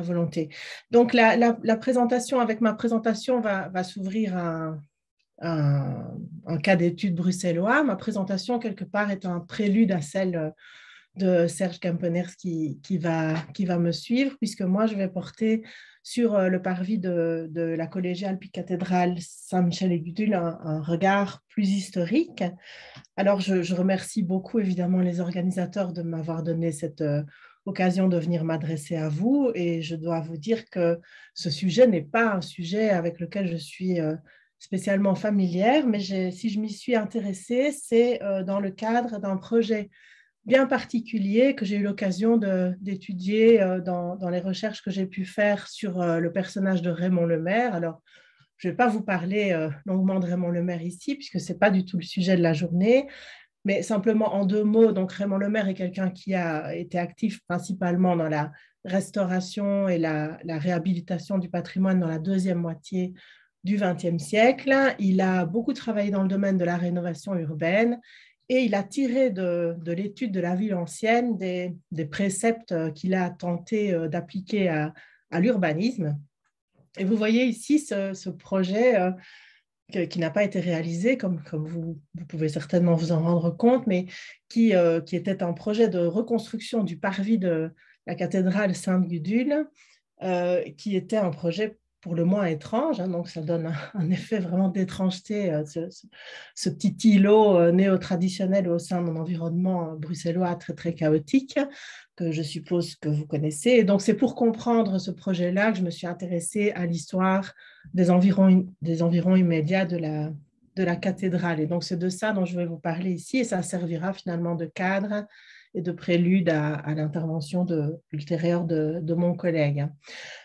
volonté. Donc, la présentation, avec ma présentation, va s'ouvrir un cas d'étude bruxellois. Ma présentation, quelque part, est un prélude à celle de Serge Campeners qui va me suivre, puisque moi, je vais porter sur le parvis de la collégiale puis cathédrale Saint-Michel-et-Gudule un regard plus historique. Alors, je remercie beaucoup, évidemment, les organisateurs de m'avoir donné cette occasion de venir m'adresser à vous, et je dois vous dire que ce sujet n'est pas un sujet avec lequel je suis spécialement familière, mais si je m'y suis intéressée, c'est dans le cadre d'un projet bien particulier que j'ai eu l'occasion d'étudier dans les recherches que j'ai pu faire sur le personnage de Raymond Lemaire. Alors, je ne vais pas vous parler longuement de Raymond Lemaire ici, puisque ce n'est pas du tout le sujet de la journée, mais simplement en 2 mots. Donc, Raymond Lemaire est quelqu'un qui a été actif principalement dans la restauration et la réhabilitation du patrimoine dans la deuxième moitié du XXe siècle. Il a beaucoup travaillé dans le domaine de la rénovation urbaine, et il a tiré de l'étude de la ville ancienne des préceptes qu'il a tenté d'appliquer à l'urbanisme. Et vous voyez ici ce projet qui n'a pas été réalisé, comme vous pouvez certainement vous en rendre compte, mais qui était un projet de reconstruction du parvis de la cathédrale Sainte-Gudule, qui était un projet pour le moins étrange, hein, donc ça donne un effet vraiment d'étrangeté, ce petit îlot néo-traditionnel au sein d'un environnement bruxellois très, très chaotique, que je suppose que vous connaissez. Et donc, c'est pour comprendre ce projet-là que je me suis intéressée à l'histoire des environs immédiats de la cathédrale. Et donc, c'est de ça dont je vais vous parler ici, et ça servira finalement de cadre et de prélude à l'intervention ultérieure de mon collègue.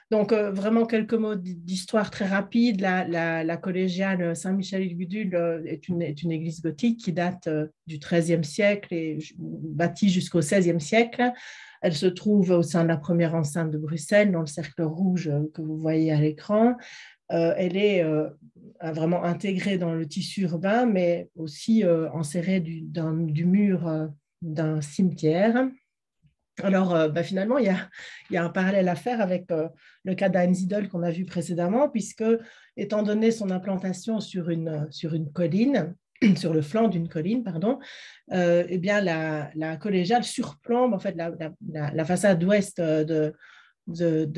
Donc, vraiment quelques mots d'histoire très rapide. La collégiale Saint-Michel-et-Gudule est une église gothique qui date du XIIIe siècle et bâtie jusqu'au XVIe siècle. Elle se trouve au sein de la première enceinte de Bruxelles, dans le cercle rouge que vous voyez à l'écran. Elle est vraiment intégrée dans le tissu urbain, mais aussi enserrée du mur d'un cimetière. Alors, finalement, il y a un parallèle à faire avec le cas d'Einsiedeln qu'on a vu précédemment, puisque, étant donné son implantation sur une colline, sur le flanc d'une colline, pardon, eh bien, la collégiale surplombe en fait, la façade ouest de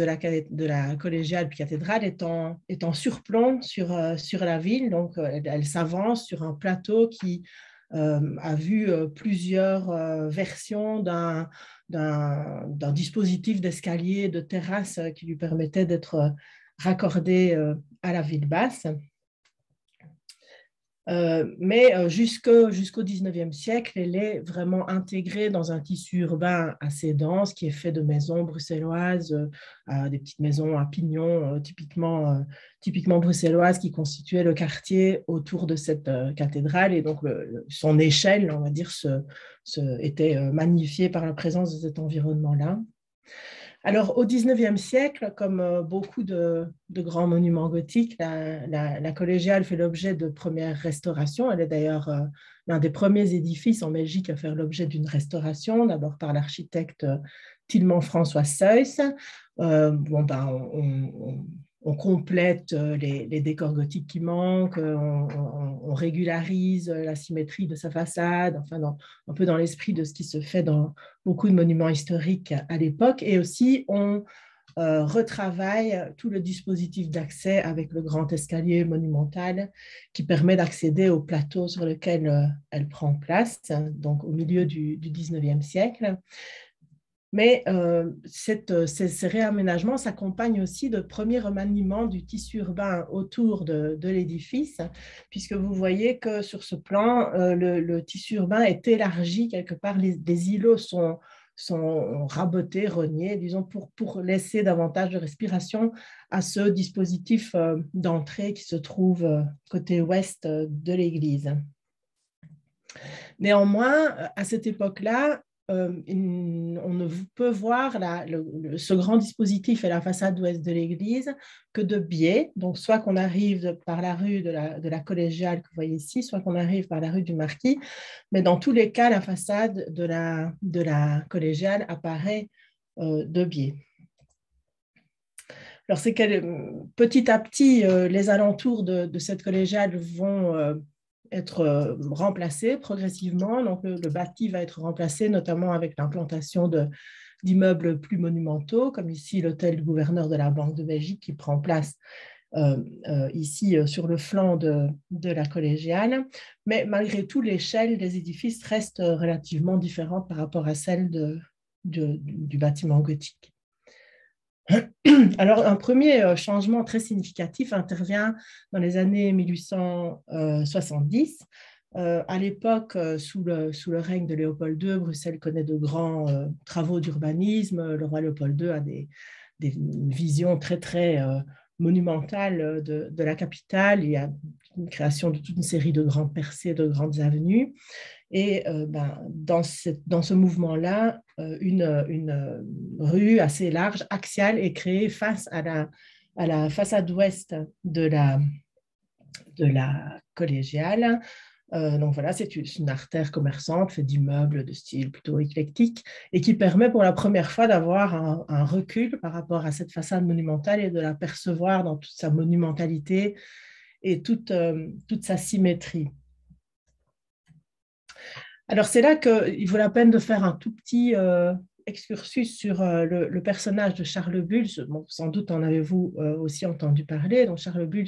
la collégiale puis cathédrale est en surplomb sur la ville. Donc, elle s'avance sur un plateau qui a vu plusieurs versions d'un dispositif d'escalier, de terrasse qui lui permettait d'être raccordé à la ville basse. Mais jusqu'au XIXe siècle, elle est vraiment intégrée dans un tissu urbain assez dense qui est fait de maisons bruxelloises, des petites maisons à pignons typiquement bruxelloises qui constituaient le quartier autour de cette cathédrale. Et donc, son échelle, on va dire, était magnifiée par la présence de cet environnement-là. Alors, au XIXe siècle, comme beaucoup de grands monuments gothiques, la collégiale fait l'objet de premières restaurations. Elle est d'ailleurs l'un des premiers édifices en Belgique à faire l'objet d'une restauration, d'abord par l'architecte Tilman François Seuss. On complète les décors gothiques qui manquent, on régularise la symétrie de sa façade, enfin un peu dans l'esprit de ce qui se fait dans beaucoup de monuments historiques à l'époque, et aussi on retravaille tout le dispositif d'accès avec le grand escalier monumental qui permet d'accéder au plateau sur lequel elle prend place, donc au milieu du XIXe siècle. Mais ces réaménagements s'accompagnent aussi de premiers remaniements du tissu urbain autour de l'édifice, puisque vous voyez que sur ce plan, le tissu urbain est élargi quelque part, des îlots sont rabotés, rognés, disons, pour laisser davantage de respiration à ce dispositif d'entrée qui se trouve côté ouest de l'église. Néanmoins, à cette époque-là, on ne peut voir ce grand dispositif et la façade ouest de l'église que de biais. Donc, soit qu'on arrive par la rue de la collégiale que vous voyez ici, soit qu'on arrive par la rue du Marquis. Mais dans tous les cas, la façade de la collégiale apparaît de biais. Alors, c'est que petit à petit, les alentours de cette collégiale vont être remplacés progressivement. Donc, le bâti va être remplacé, notamment avec l'implantation d'immeubles plus monumentaux, comme ici l'hôtel du gouverneur de la Banque de Belgique qui prend place ici sur le flanc de la collégiale. Mais malgré tout, l'échelle des édifices reste relativement différente par rapport à celle du bâtiment gothique. Alors, un premier changement très significatif intervient dans les années 1870. À l'époque, sous le règne de Léopold II, Bruxelles connaît de grands travaux d'urbanisme. Le roi Léopold II a des visions très, très monumentales de la capitale. Il y a une création de toute une série de grandes percées, de grandes avenues. Et dans ce mouvement-là, une rue assez large, axiale, est créée face à la façade ouest de la collégiale. Donc voilà, c'est une artère commerçante faite d'immeubles de style plutôt éclectique et qui permet pour la première fois d'avoir un recul par rapport à cette façade monumentale et de la percevoir dans toute sa monumentalité et toute sa symétrie. Alors, c'est là qu'il vaut la peine de faire un tout petit excursus sur le personnage de Charles Bulls. Bon, sans doute en avez-vous aussi entendu parler. Donc, Charles Bulls,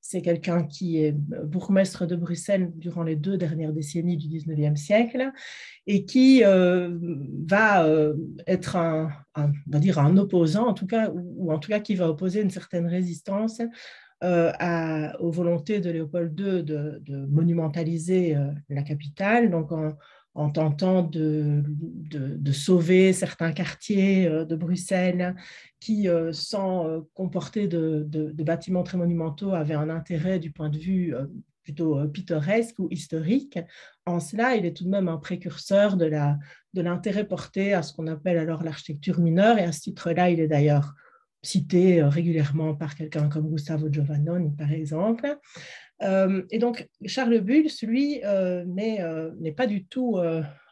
c'est quelqu'un qui est bourgmestre de Bruxelles durant les 2 dernières décennies du 19e siècle et qui va être on va dire un opposant, en tout cas, ou en tout cas qui va opposer une certaine résistance aux volontés de Léopold II de monumentaliser la capitale, donc en tentant de sauver certains quartiers de Bruxelles qui, sans comporter de bâtiments très monumentaux, avaient un intérêt du point de vue plutôt pittoresque ou historique. En cela, il est tout de même un précurseur de l'intérêt porté à ce qu'on appelle alors l'architecture mineure, et à ce titre-là, il est d'ailleurs cité régulièrement par quelqu'un comme Gustavo Giovannoni, par exemple. Et donc, Charles Bulls, lui, n'est pas du tout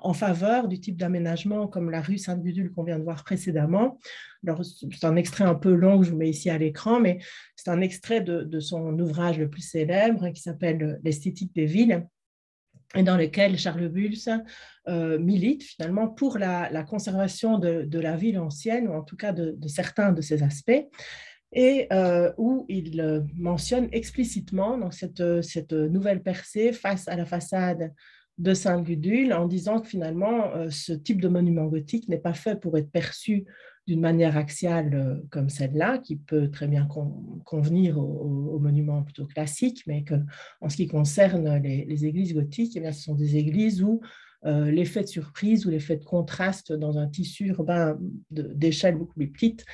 en faveur du type d'aménagement comme la rue Sainte-Gudule qu'on vient de voir précédemment. Alors, c'est un extrait un peu long que je vous mets ici à l'écran, mais c'est un extrait de son ouvrage le plus célèbre qui s'appelle « L'esthétique des villes », et dans lequel Charles Bulls milite finalement pour la conservation de la ville ancienne, ou en tout cas de certains de ses aspects, et où il mentionne explicitement donc, cette nouvelle percée face à la façade de Sainte-Gudule, en disant que finalement, ce type de monument gothique n'est pas fait pour être perçu d'une manière axiale comme celle-là, qui peut très bien convenir aux monuments plutôt classiques, mais qu'en ce qui concerne les églises gothiques, eh bien, ce sont des églises où l'effet de surprise ou l'effet de contraste dans un tissu urbain d'échelle beaucoup plus petite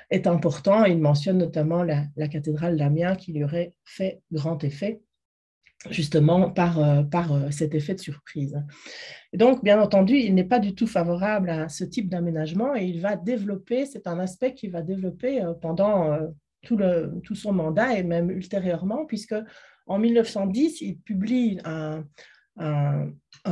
est important. Il mentionne notamment la cathédrale d'Amiens qui lui aurait fait grand effet, justement par cet effet de surprise. Et donc, bien entendu, il n'est pas du tout favorable à ce type d'aménagement et il va développer, c'est un aspect qu'il va développer pendant tout son mandat et même ultérieurement, puisque en 1910, il publie un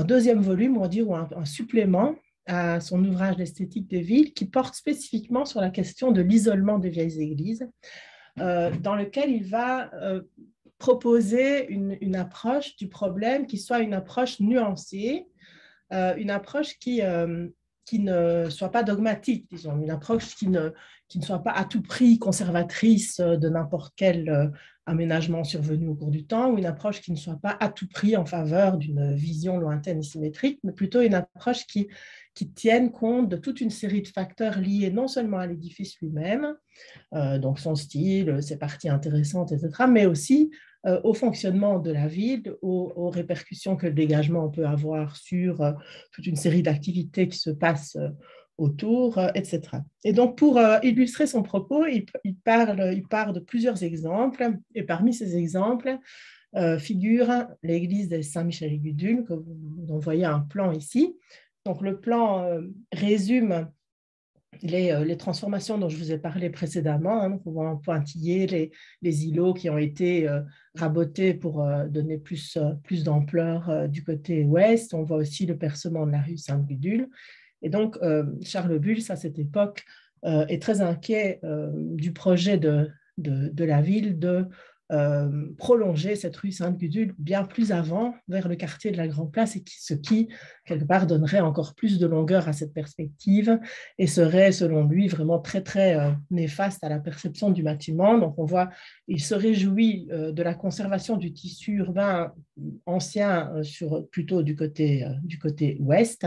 deuxième volume, on va dire, ou un supplément à son ouvrage d'esthétique des villes qui porte spécifiquement sur la question de l'isolement des vieilles églises, dans lequel il va proposer une approche du problème qui soit une approche nuancée, une approche qui ne soit pas dogmatique, disons, une approche qui ne soit pas à tout prix conservatrice de n'importe quel aménagement survenu au cours du temps, ou une approche qui ne soit pas à tout prix en faveur d'une vision lointaine et symétrique, mais plutôt une approche qui tienne compte de toute une série de facteurs liés non seulement à l'édifice lui-même, donc son style, ses parties intéressantes, etc., mais aussi au fonctionnement de la ville, aux répercussions que le dégagement peut avoir sur toute une série d'activités qui se passent autour, etc. Et donc, pour illustrer son propos, il part de plusieurs exemples, et parmi ces exemples figure l'église de Saint-Michel-et-Gudule, que vous voyez un plan ici. Donc, le plan résume les transformations dont je vous ai parlé précédemment. Hein, on voit en pointillé les îlots qui ont été rabotés pour donner plus d'ampleur du côté ouest. On voit aussi le percement de la rue Sainte-Gudule. Et donc, Charles Bulls, à cette époque, est très inquiet du projet de la ville de prolonger cette rue Sainte-Gudule bien plus avant vers le quartier de la Grand Place, et ce qui, quelque part, donnerait encore plus de longueur à cette perspective et serait, selon lui, vraiment très, très néfaste à la perception du bâtiment. Donc, on voit, il se réjouit de la conservation du tissu urbain ancien plutôt du côté ouest,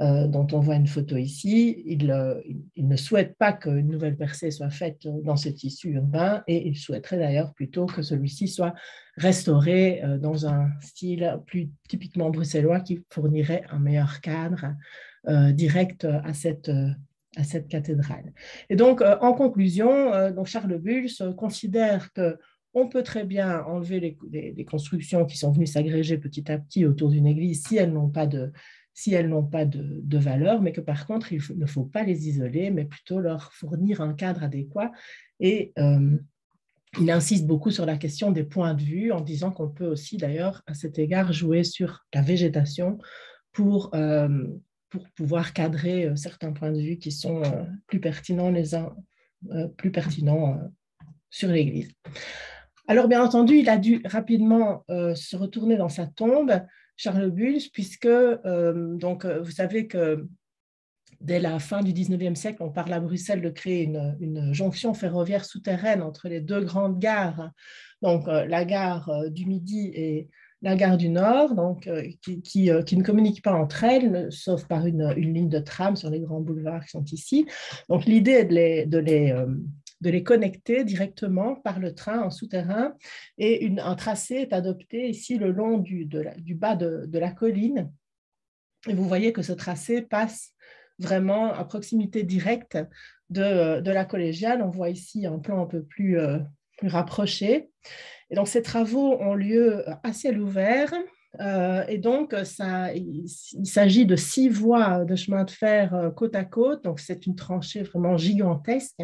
dont on voit une photo ici. Il ne souhaite pas qu'une nouvelle percée soit faite dans ce tissu urbain, et il souhaiterait d'ailleurs plutôt que celui-ci soit restauré dans un style plus typiquement bruxellois qui fournirait un meilleur cadre direct à cette cathédrale. Et donc, en conclusion, donc Charles Bulls considère que on peut très bien enlever les constructions qui sont venues s'agréger petit à petit autour d'une église si elles n'ont pas de valeur, mais que par contre, il ne faut pas les isoler, mais plutôt leur fournir un cadre adéquat. Et il insiste beaucoup sur la question des points de vue, en disant qu'on peut aussi, d'ailleurs, à cet égard, jouer sur la végétation pour pouvoir cadrer certains points de vue qui sont plus pertinents sur l'Église. Alors, bien entendu, il a dû rapidement se retourner dans sa tombe, Charles Bulls, puisque vous savez que dès la fin du 19e siècle, on parle à Bruxelles de créer une jonction ferroviaire souterraine entre les deux grandes gares, donc la gare du Midi et la gare du Nord, donc, qui ne communiquent pas entre elles, sauf par une ligne de tram sur les grands boulevards qui sont ici. Donc l'idée est de les connecter directement par le train en souterrain, et un tracé est adopté ici le long du bas de la colline. Et vous voyez que ce tracé passe vraiment à proximité directe de la collégiale. On voit ici un plan un peu plus rapproché. Et donc, ces travaux ont lieu à ciel ouvert. Et donc, il s'agit de 6 voies de chemin de fer côte à côte. Donc, c'est une tranchée vraiment gigantesque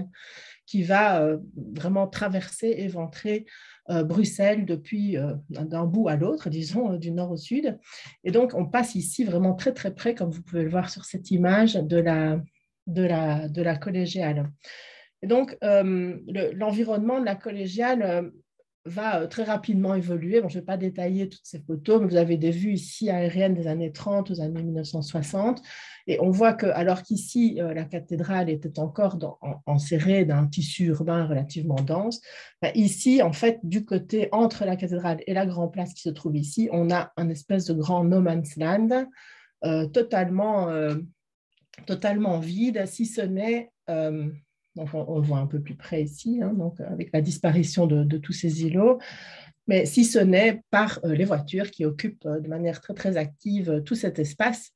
qui va vraiment traverser, éventrer Bruxelles depuis d'un bout à l'autre, disons, du nord au sud. Et donc, on passe ici vraiment très, très près, comme vous pouvez le voir sur cette image, de la collégiale. Et donc, l'environnement de la collégiale va très rapidement évoluer. Bon, je ne vais pas détailler toutes ces photos, mais vous avez des vues ici aériennes des années 30 aux années 1960. Et on voit que, alors qu'ici, la cathédrale était encore enserrée d'un tissu urbain relativement dense, ici, en fait, du côté entre la cathédrale et la Grand Place qui se trouve ici, on a un espèce de grand no man's land totalement vide, si ce n'est... donc on le voit un peu plus près ici, hein, donc avec la disparition de tous ces îlots, mais si ce n'est par les voitures qui occupent de manière très, très active tout cet espace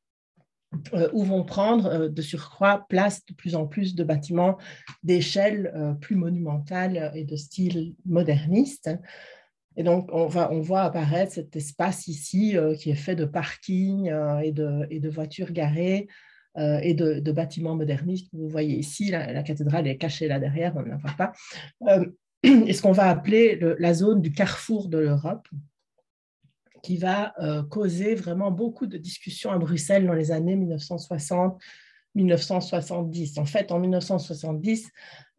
où vont prendre de surcroît place de plus en plus de bâtiments d'échelle plus monumentale et de style moderniste. Et donc, on voit apparaître cet espace ici qui est fait de parkings et de voitures garées et de bâtiments modernistes. Vous voyez ici, la cathédrale est cachée là derrière, on ne la voit pas. Et ce qu'on va appeler la zone du carrefour de l'Europe, qui va causer vraiment beaucoup de discussions à Bruxelles dans les années 1960-1970. En fait, en 1970,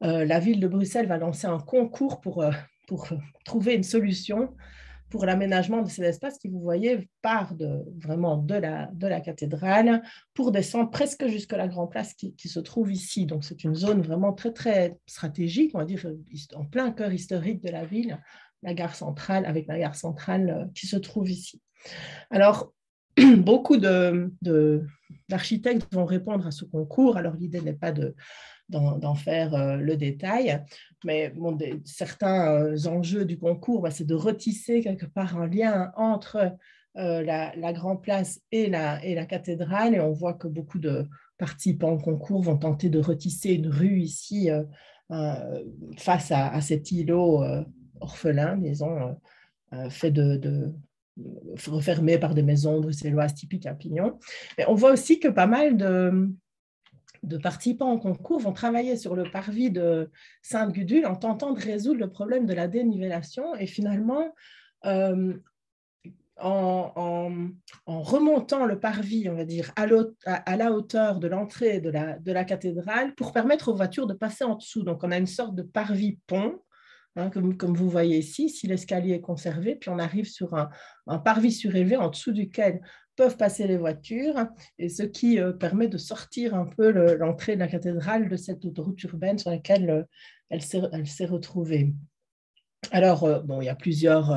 la ville de Bruxelles va lancer un concours pour trouver une solution pour l'aménagement de ces espaces qui, vous voyez, part vraiment de la cathédrale pour descendre presque jusqu'à la Grand Place qui se trouve ici. Donc, c'est une zone vraiment très, très stratégique, on va dire, en plein cœur historique de la ville, la gare centrale, avec la gare centrale qui se trouve ici. Alors, beaucoup d'architectes vont répondre à ce concours. Alors, l'idée n'est pas d'en faire le détail, mais bon, certains enjeux du concours, c'est de retisser quelque part un lien entre la Grand Place et la cathédrale, et on voit que beaucoup de participants au concours vont tenter de retisser une rue ici face à cet îlot orphelin, disons, fait refermé par des maisons bruxelloises typiques à Pignon. Mais on voit aussi que pas mal de participants au concours vont travailler sur le parvis de Sainte-Gudule en tentant de résoudre le problème de la dénivellation. Et finalement, en remontant le parvis, on va dire, à la hauteur de l'entrée de la cathédrale pour permettre aux voitures de passer en dessous. Donc, on a une sorte de parvis-pont, hein, comme vous voyez ici, si l'escalier est conservé, puis on arrive sur un parvis surélevé en dessous duquel peuvent passer les voitures, et ce qui permet de sortir un peu l'entrée de la cathédrale de cette autoroute urbaine sur laquelle elle s'est retrouvée. Alors, bon, il y a plusieurs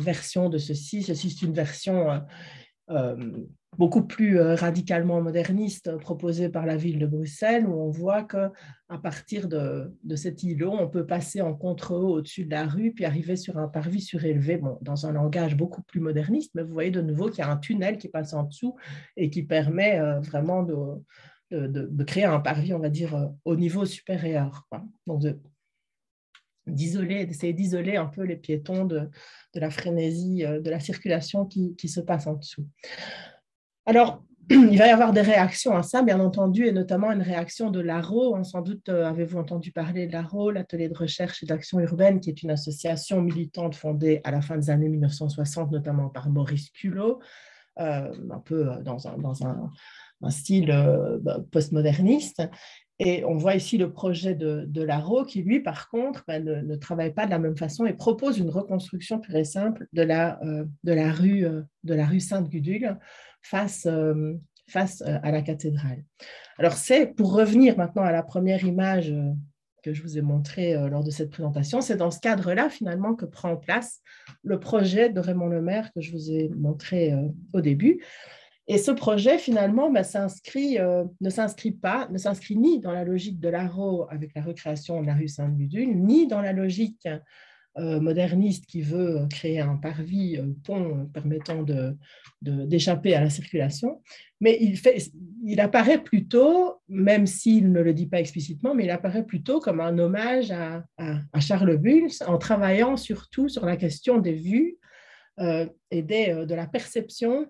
versions de ceci. Ceci, c'est une version beaucoup plus radicalement moderniste proposée par la ville de Bruxelles, où on voit qu'à partir de cet îlot, on peut passer en contre-haut au-dessus de la rue, puis arriver sur un parvis surélevé, bon, dans un langage beaucoup plus moderniste, mais vous voyez de nouveau qu'il y a un tunnel qui passe en dessous et qui permet vraiment de créer un parvis, on va dire, au niveau supérieur, quoi. Donc, d'essayer d'isoler un peu les piétons de la frénésie de la circulation qui se passe en dessous. Alors, il va y avoir des réactions à ça, bien entendu, et notamment une réaction de l'ARO. Sans doute avez-vous entendu parler de l'ARO, l'Atelier de recherche et d'action urbaine, qui est une association militante fondée à la fin des années 1960, notamment par Maurice Culot, un peu dans un style postmoderniste. Et on voit ici le projet de l'ARO qui, lui, par contre, ne travaille pas de la même façon et propose une reconstruction pure et simple de la rue Sainte-Gudule face à la cathédrale. Alors, c'est, pour revenir maintenant à la première image que je vous ai montrée lors de cette présentation, c'est dans ce cadre-là, finalement, que prend place le projet de Raymond Lemaire que je vous ai montré au début. Et ce projet, finalement, ne s'inscrit ni dans la logique de l'ARO avec la recréation de la rue Sainte-Gudule, ni dans la logique moderniste qui veut créer un parvis pont permettant d'échapper à la circulation. Mais il apparaît plutôt, même s'il ne le dit pas explicitement, mais il apparaît plutôt comme un hommage à Charles Buls en travaillant surtout sur la question des vues et de la perception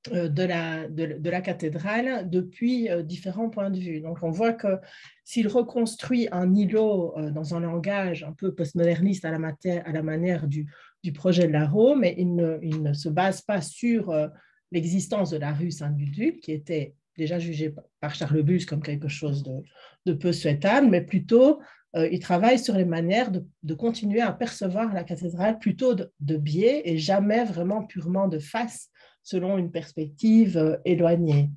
de la cathédrale depuis différents points de vue. Donc, on voit que s'il reconstruit un îlot dans un langage un peu postmoderniste à la manière du projet de l'ARO, mais il ne se base pas sur l'existence de la rue Sainte-Gudule, qui était déjà jugée par Charles Buls comme quelque chose de peu souhaitable, mais plutôt il travaille sur les manières de continuer à percevoir la cathédrale plutôt de biais et jamais vraiment purement de face, selon une perspective éloignée.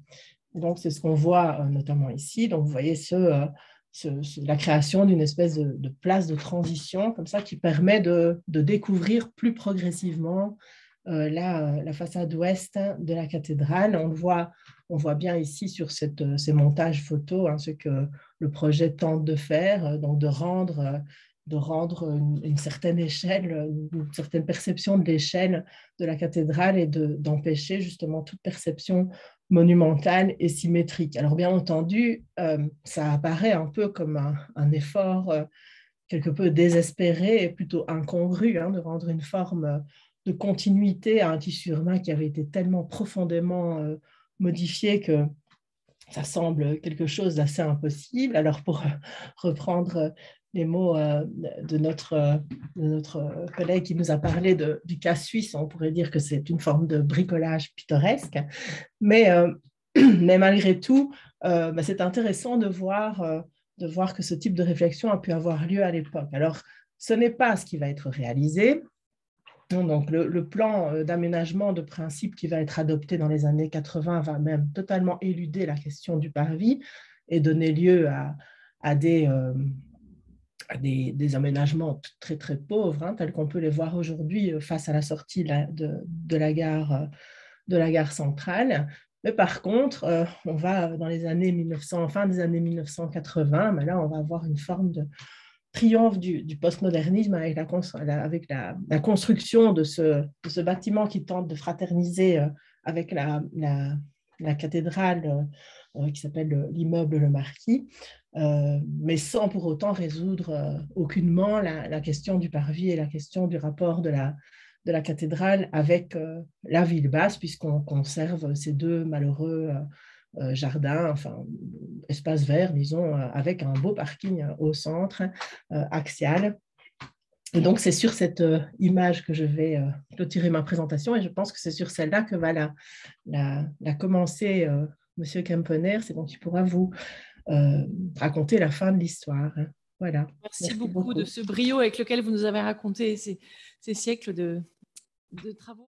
Donc, c'est ce qu'on voit notamment ici. Donc, vous voyez la création d'une espèce de place de transition, comme ça, qui permet de découvrir plus progressivement la façade ouest de la cathédrale. On voit bien ici sur ces montages photos ce que le projet tente de faire, donc de rendre une certaine échelle, une certaine perception de l'échelle de la cathédrale et d'empêcher justement toute perception monumentale et symétrique. Alors bien entendu, ça apparaît un peu comme un effort quelque peu désespéré et plutôt incongru de rendre une forme de continuité à un tissu urbain qui avait été tellement profondément modifié que ça semble quelque chose d'assez impossible. Alors, pour reprendre les mots de notre collègue qui nous a parlé du cas suisse, on pourrait dire que c'est une forme de bricolage pittoresque. Mais malgré tout, c'est intéressant de voir que ce type de réflexion a pu avoir lieu à l'époque. Alors, ce n'est pas ce qui va être réalisé. Donc, le plan d'aménagement de principe qui va être adopté dans les années 80 va même totalement éluder la question du parvis et donner lieu à des aménagements très, très pauvres, tels qu'on peut les voir aujourd'hui face à la sortie de la gare centrale. Mais par contre, on va dans les années 1900, fin des années 1980, mais là, on va avoir une forme de triomphe du postmodernisme avec la construction de ce bâtiment qui tente de fraterniser avec la cathédrale qui s'appelle l'immeuble Le Marquis, mais sans pour autant résoudre aucunement la question du parvis et la question du rapport de la cathédrale avec la ville basse, puisqu'on conserve ces deux malheureux jardin, enfin espace vert, disons, avec un beau parking au centre, axial, Et donc, c'est sur cette image que je vais clôturer ma présentation et je pense que c'est sur celle-là que va la commencer Monsieur Kempener. C'est donc il pourra vous raconter la fin de l'histoire. Hein. Voilà. Merci beaucoup de ce brio avec lequel vous nous avez raconté ces siècles de travaux.